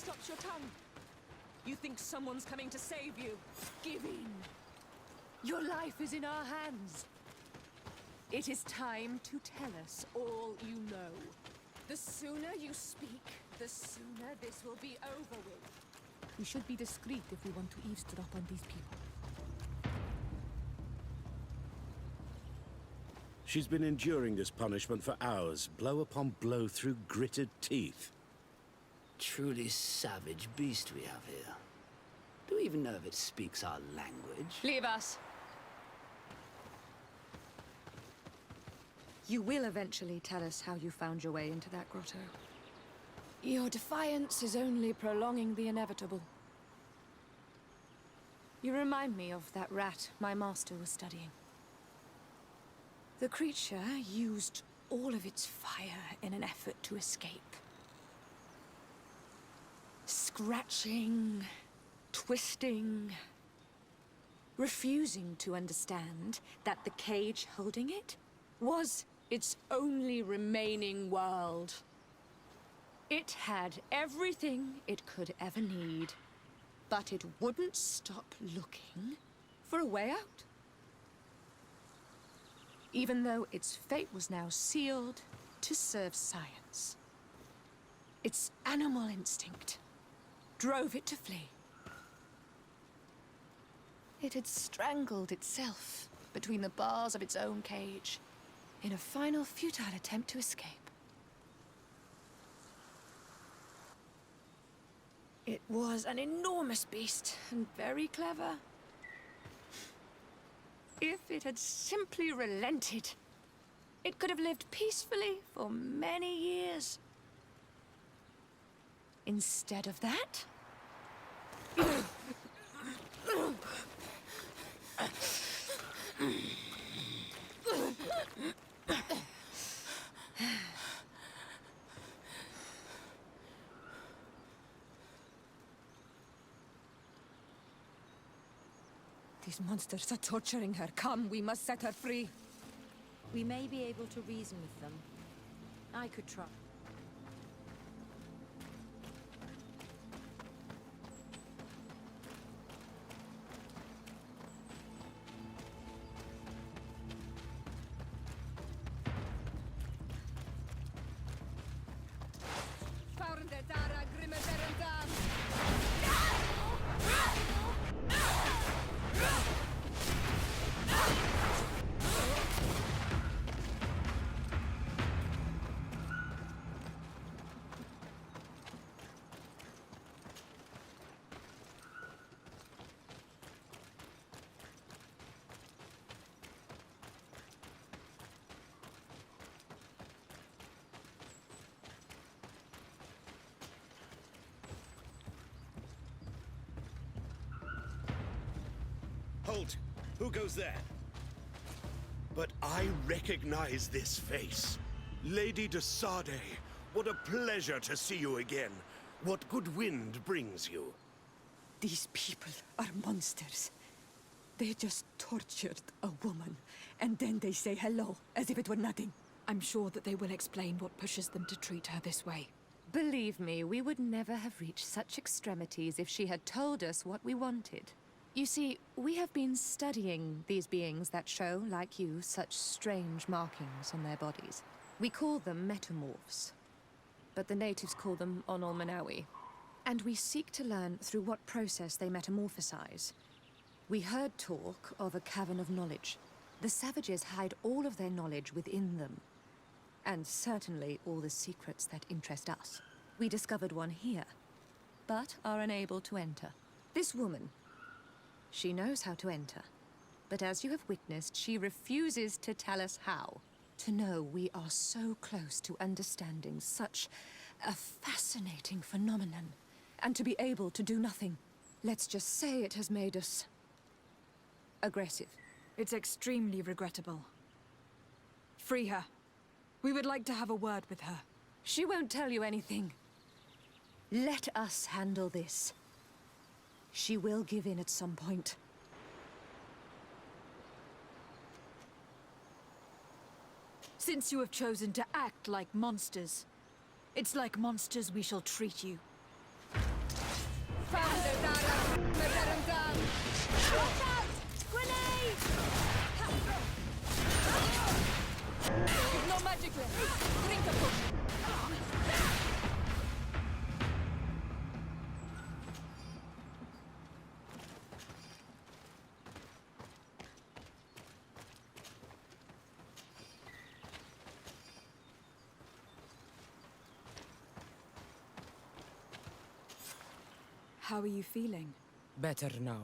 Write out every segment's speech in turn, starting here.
stopped your tongue? You think someone's coming to save you? Give in. Your life is in our hands. It is time to tell us all you know. The sooner you speak, the sooner this will be over with. We should be discreet if we want to eavesdrop on these people. She's been enduring this punishment for hours, blow upon blow through gritted teeth. Truly savage beast we have here. Do we even know if it speaks our language? Leave us. You will eventually tell us how you found your way into that grotto. Your defiance is only prolonging the inevitable. You remind me of that rat my master was studying. The creature used all of its fire in an effort to escape. Scratching, twisting, refusing to understand that the cage holding it was its only remaining world. It had everything it could ever need, but it wouldn't stop looking for a way out. Even though its fate was now sealed to serve science. Its animal instinct drove it to flee. It had strangled itself between the bars of its own cage in a final futile attempt to escape. It was an enormous beast and very clever. If it had simply relented, it could have lived peacefully for many years. Instead of that... These monsters are torturing her. Come, we must set her free. We may be able to reason with them. I could try. Halt! Who goes there? But I recognize this face. Lady de Sade, what a pleasure to see you again. What good wind brings you? These people are monsters. They just tortured a woman, and then they say hello, as if it were nothing. I'm sure that they will explain what pushes them to treat her this way. Believe me, we would never have reached such extremities if she had told us what we wanted. You see, we have been studying these beings that show, like you, such strange markings on their bodies. We call them metamorphs, but the natives call them Onol-Manawi. And we seek to learn through what process they metamorphosize. We heard talk of a cavern of knowledge. The savages hide all of their knowledge within them, and certainly all the secrets that interest us. We discovered one here, but are unable to enter. This woman, she knows how to enter, but as you have witnessed, she refuses to tell us how. To know we are so close to understanding such a fascinating phenomenon, and to be able to do nothing. Let's just say it has made us aggressive. It's extremely regrettable. Free her. We would like to have a word with her. She won't tell you anything. Let us handle this. She will give in at some point. Since you have chosen to act like monsters, it's like monsters we shall treat you. Watch out! Grenade! No magic left. Drink a potion. How are you feeling? Better now.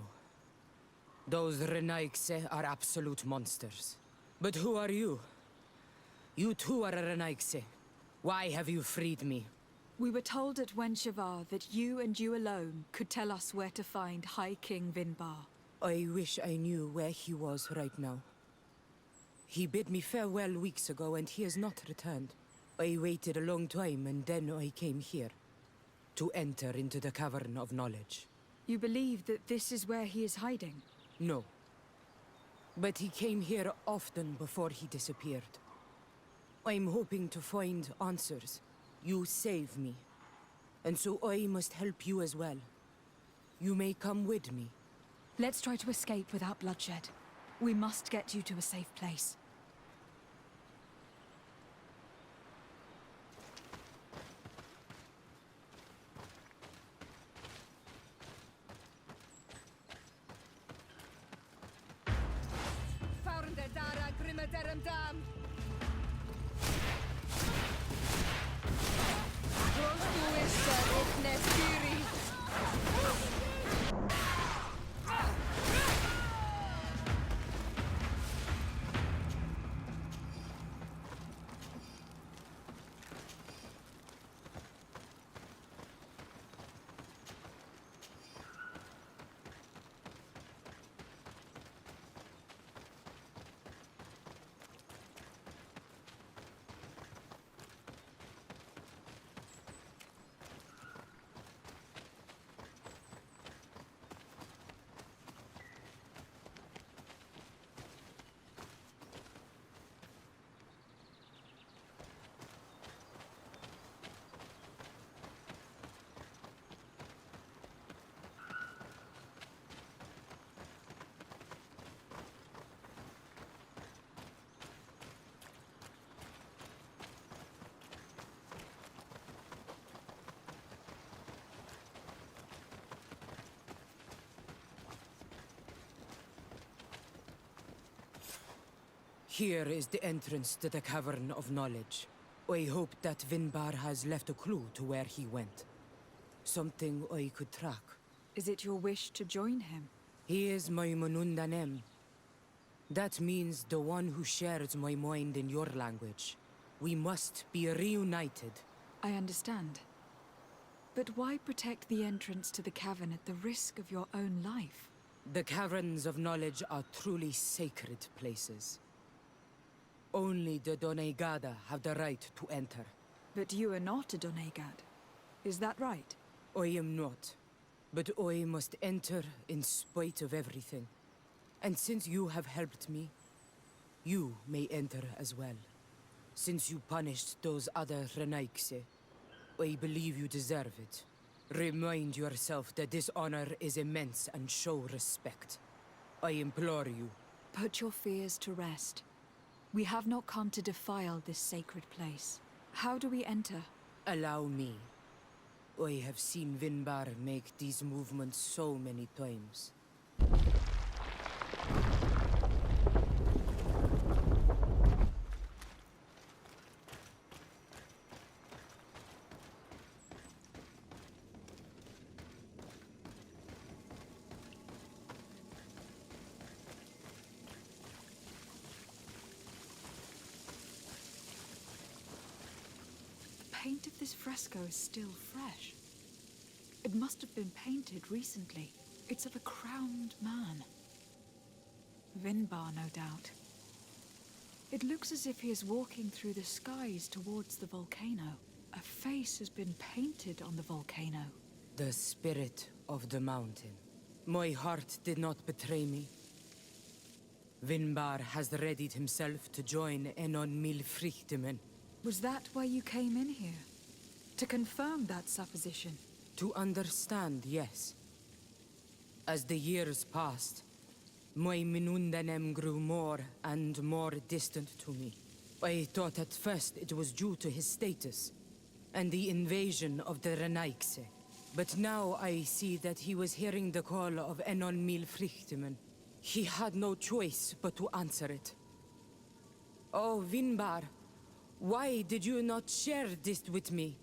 Those renaigse are absolute monsters. But who are you? You too are a renaigse. Why have you freed me? We were told at Wenshavar that you and you alone could tell us where to find High King Vinbar. I wish I knew where he was right now. He bid me farewell weeks ago and he has not returned. I waited a long time and then I came here. To enter into the Cavern of Knowledge. You believe that this is where he is hiding? No. But he came here often before he disappeared. I'm hoping to find answers. You saved me. And so I must help you as well. You may come with me. Let's try to escape without bloodshed. We must get you to a safe place. Here is the entrance to the Cavern of Knowledge. I hope that Vinbar has left a clue to where he went. Something I could track. Is it your wish to join him? He is my Manundanem. That means the one who shares my mind in your language. We must be reunited. I understand. But why protect the entrance to the cavern at the risk of your own life? The Caverns of Knowledge are truly sacred places. Only the Doneigada have the right to enter. But you are not a Doneigad. Is that right? I am not. But I must enter in spite of everything. And since you have helped me, you may enter as well. Since you punished those other renaigse, I believe you deserve it. Remind yourself that this honor is immense and show respect. I implore you. Put your fears to rest. We have not come to defile this sacred place. How do we enter? Allow me. I have seen Vinbar make these movements so many times. The paint of this fresco is still fresh. It must have been painted recently. It's of a crowned man. Vinbar, no doubt. It looks as if he is walking through the skies towards the volcano. A face has been painted on the volcano. The spirit of the mountain. My heart did not betray me. Vinbar has readied himself to join Enon Milfrichtemen. Was that why you came in here? To confirm that supposition? To understand, yes. As the years passed, my Minundanem grew more and more distant to me. I thought at first it was due to his status and the invasion of the renaigse. But now I see that he was hearing the call of Enon Mil Frichtimen. He had no choice but to answer it. Oh, Vinbar, why did you not share this with me?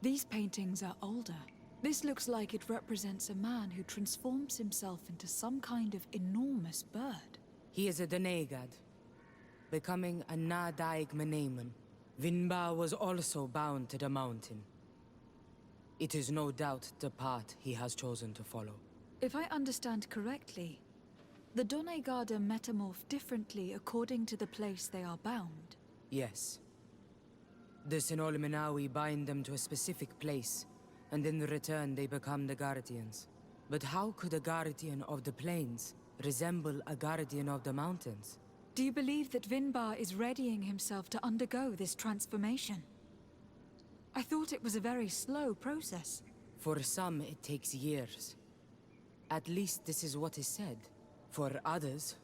These paintings are older. This looks like it represents a man who transforms himself into some kind of enormous bird. He is a Doneigad, becoming a Nadaig Meneman. Vinbar was also bound to the mountain. It is no doubt the path he has chosen to follow. If I understand correctly, the Doneigada metamorph differently according to the place they are bound. Yes. The Sinolminawi bind them to a specific place, and in return they become the Guardians. But how could a Guardian of the Plains resemble a Guardian of the Mountains? Do you believe that Vinbar is readying himself to undergo this transformation? I thought it was a very slow process. For some, it takes years. At least this is what is said. For others,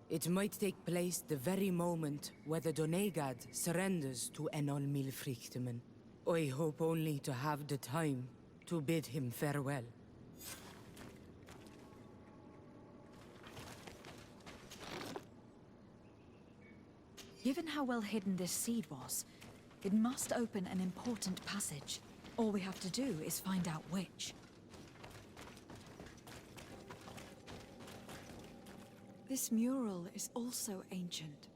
it might take place the very moment where the Doneigad surrenders to Enol Milfrichtimen. I hope only to have the time to bid him farewell. Given how well hidden this seed was, it must open an important passage. All we have to do is find out which. This mural is also ancient.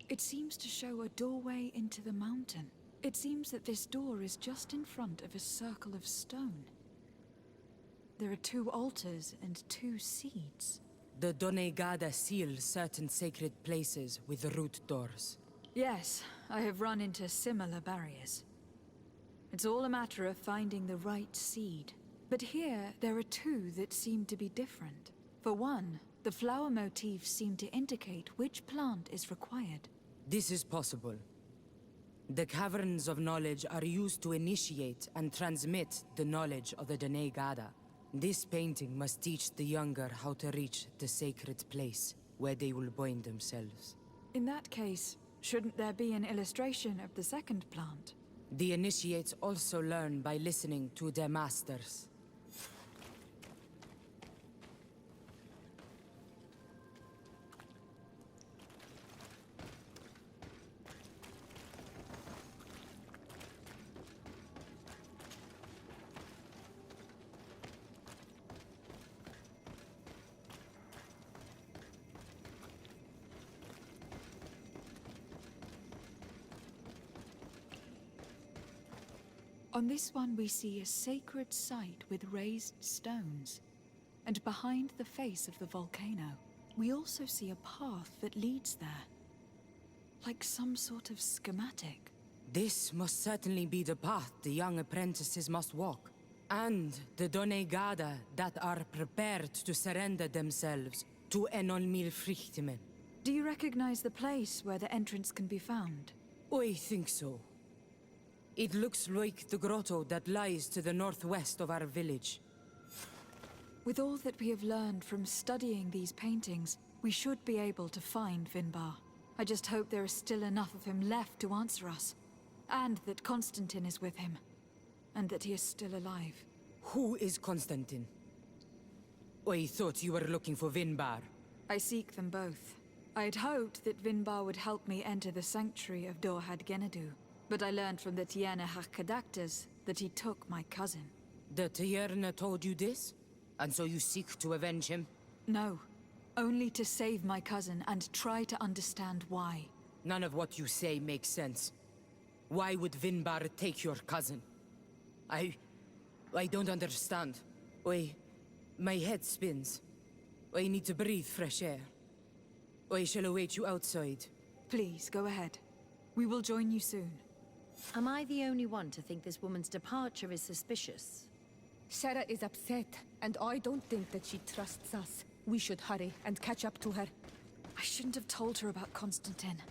It seems to show a doorway into the mountain. It seems that this door is just in front of a circle of stone. There are 2 altars and 2 seeds. The Doneigada seal certain sacred places with root doors. Yes, I have run into similar barriers. It's all a matter of finding the right seed. But here, there are 2 that seem to be different. For one, the flower motifs seem to indicate which plant is required. This is possible. The caverns of knowledge are used to initiate and transmit the knowledge of the Doneigada. This painting must teach the younger how to reach the sacred place where they will bind themselves. In that case, shouldn't there be an illustration of the second plant? The initiates also learn by listening to their masters. On this one we see a sacred site with raised stones. And behind the face of the volcano, we also see a path that leads there. Like some sort of schematic. This must certainly be the path the young apprentices must walk. And the Doneigada that are prepared to surrender themselves to Enol Milfrichtimen. Do you recognize the place where the entrance can be found? I think so. It looks like the grotto that lies to the northwest of our village. With all that we have learned from studying these paintings, we should be able to find Vinbar. I just hope there is still enough of him left to answer us. And that Constantine is with him. And that he is still alive. Who is Constantine? I thought you were looking for Vinbar. I seek them both. I had hoped that Vinbar would help me enter the sanctuary of Dorhad Genadu. But I learned from the Tierne Hakadaktas that he took my cousin. The Tierne told you this? And so you seek to avenge him? No. Only to save my cousin and try to understand why. None of what you say makes sense. Why would Vinbar take your cousin? I don't understand. My head spins. I need to breathe fresh air. I shall await you outside. Please, go ahead. We will join you soon. Am I the only one to think this woman's departure is suspicious? Cere is upset, and I don't think that she trusts us. We should hurry and catch up to her. I shouldn't have told her about Constantine.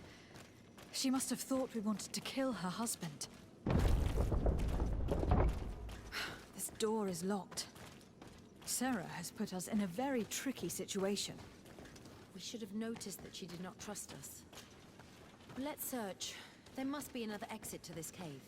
She must have thought we wanted to kill her husband. This door is locked. Cere has put us in a very tricky situation. We should have noticed that she did not trust us. Let's search. There must be another exit to this cave.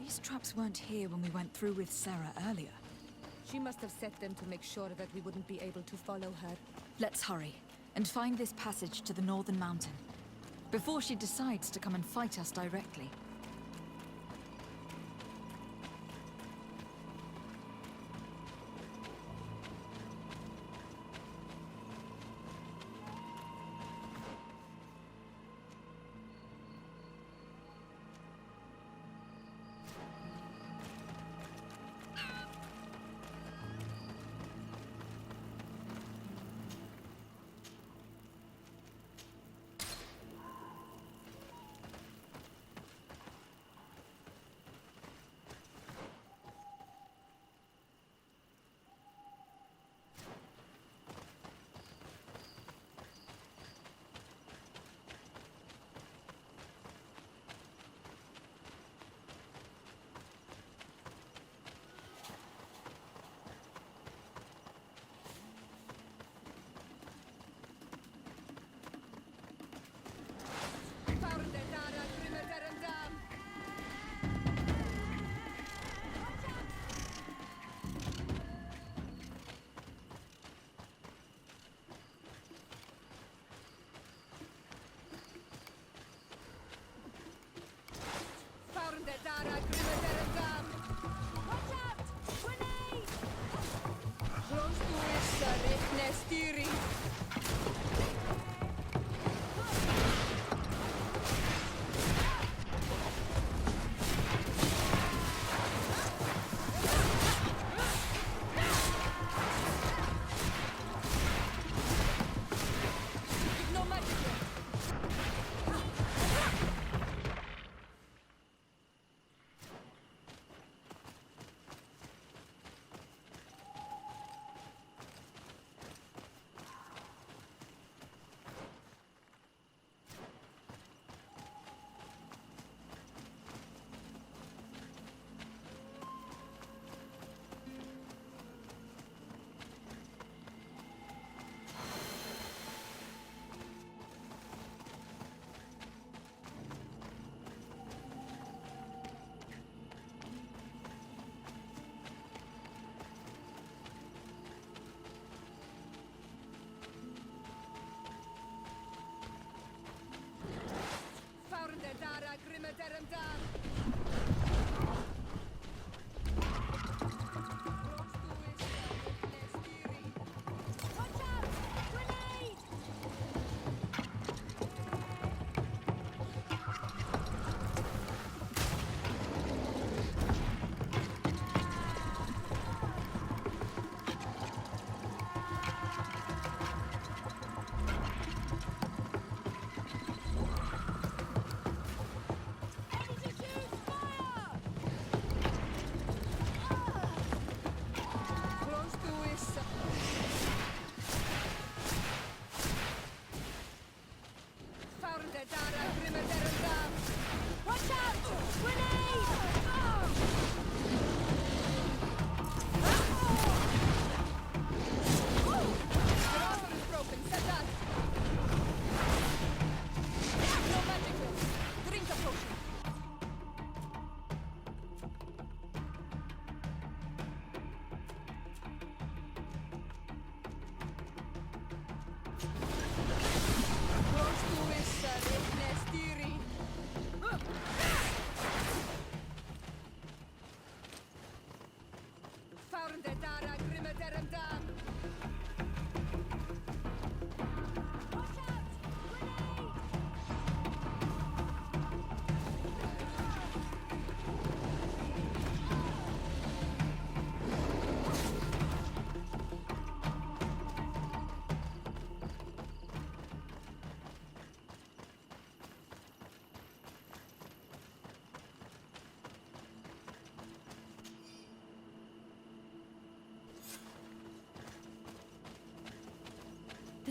These traps weren't here when we went through with Cere earlier. She must have set them to make sure that we wouldn't be able to follow her. Let's hurry and find this passage to the northern mountain before she decides to come and fight us directly.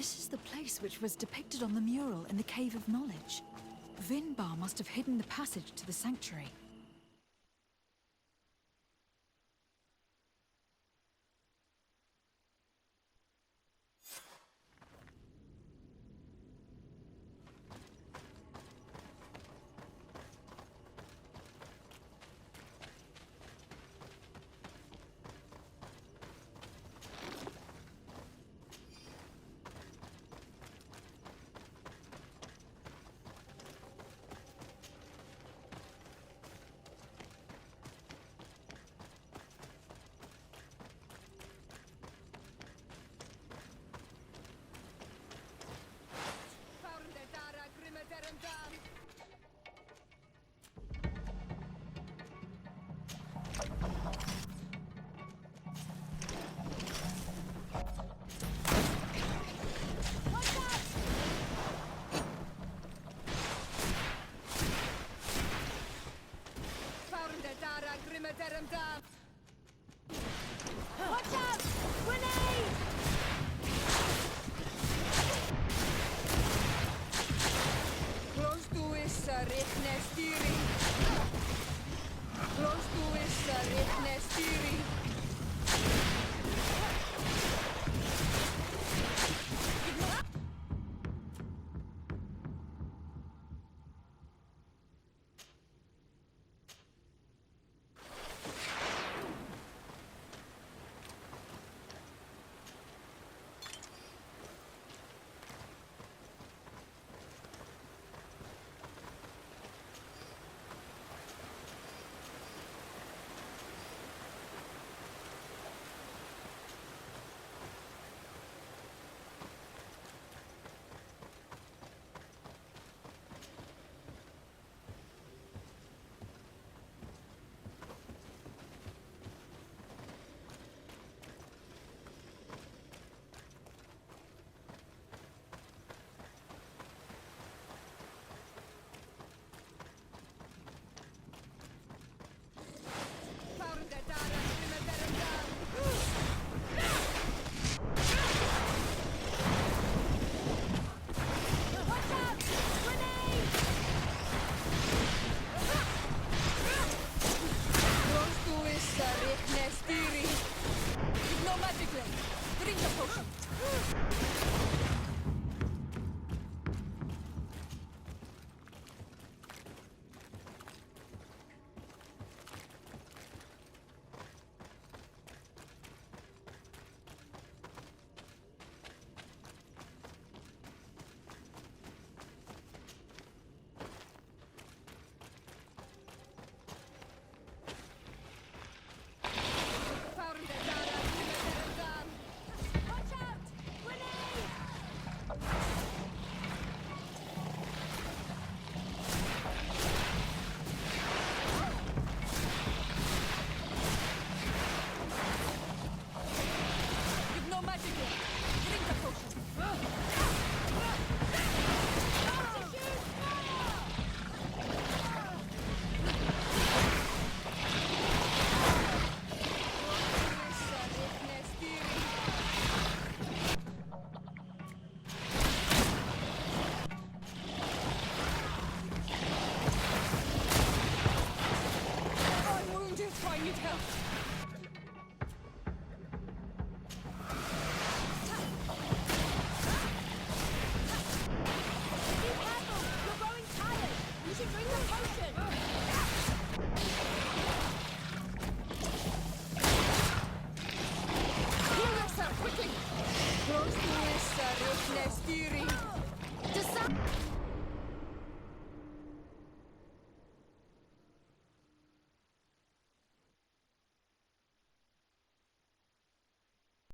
This is the place which was depicted on the mural in the Cave of Knowledge. Vinbar must have hidden the passage to the sanctuary.